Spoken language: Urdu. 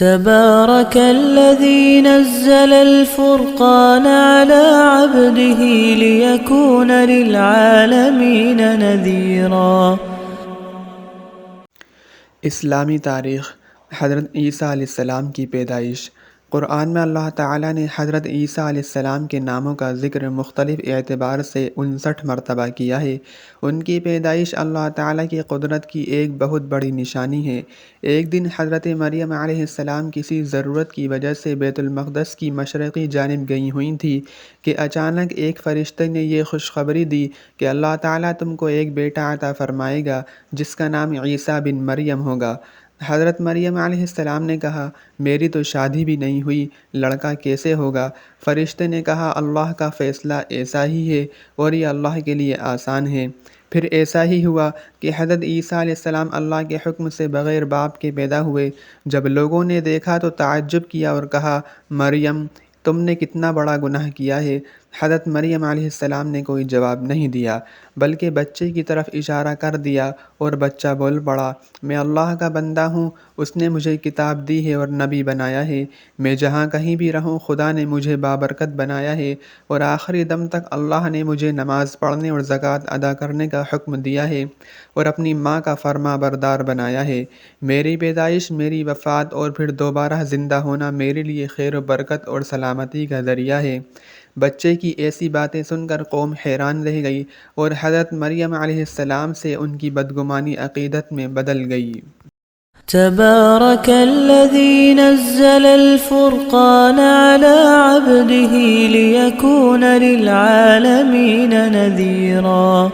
تبارك الذي نزل الفرقان على عبده ليكون للعالمين نذيرا۔ اسلامی تاریخ۔ حضرت عیسیٰ علیہ السلام کی پیدائش۔ قرآن میں اللہ تعالیٰ نے حضرت عیسیٰ علیہ السلام کے ناموں کا ذکر مختلف اعتبار سے 59 مرتبہ کیا ہے۔ ان کی پیدائش اللہ تعالیٰ کی قدرت کی ایک بہت بڑی نشانی ہے۔ ایک دن حضرت مریم علیہ السلام کسی ضرورت کی وجہ سے بیت المقدس کی مشرقی جانب گئی ہوئی تھی کہ اچانک ایک فرشتے نے یہ خوشخبری دی کہ اللہ تعالیٰ تم کو ایک بیٹا عطا فرمائے گا جس کا نام عیسیٰ بن مریم ہوگا۔ حضرت مریم علیہ السلام نے کہا، میری تو شادی بھی نہیں ہوئی، لڑکا کیسے ہوگا؟ فرشتے نے کہا، اللہ کا فیصلہ ایسا ہی ہے اور یہ اللہ کے لیے آسان ہے۔ پھر ایسا ہی ہوا کہ حضرت عیسیٰ علیہ السلام اللہ کے حکم سے بغیر باپ کے پیدا ہوئے۔ جب لوگوں نے دیکھا تو تعجب کیا اور کہا، مریم تم نے کتنا بڑا گناہ کیا ہے۔ حضرت مریم علیہ السلام نے کوئی جواب نہیں دیا بلکہ بچے کی طرف اشارہ کر دیا اور بچہ بول پڑا، میں اللہ کا بندہ ہوں، اس نے مجھے کتاب دی ہے اور نبی بنایا ہے، میں جہاں کہیں بھی رہوں خدا نے مجھے بابرکت بنایا ہے اور آخری دم تک اللہ نے مجھے نماز پڑھنے اور زکوٰۃ ادا کرنے کا حکم دیا ہے اور اپنی ماں کا فرما بردار بنایا ہے۔ میری پیدائش، میری وفات اور پھر دوبارہ زندہ ہونا میرے لیے خیر و برکت اور سلامتی کا ذریعہ ہے۔ بچے کی ایسی باتیں سن کر قوم حیران رہ گئی اور حضرت مریم علیہ السلام سے ان کی بدگمانی عقیدت میں بدل گئی۔ تبارك الذي نزل الفرقان على عبده ليكون للعالمين نذيرا۔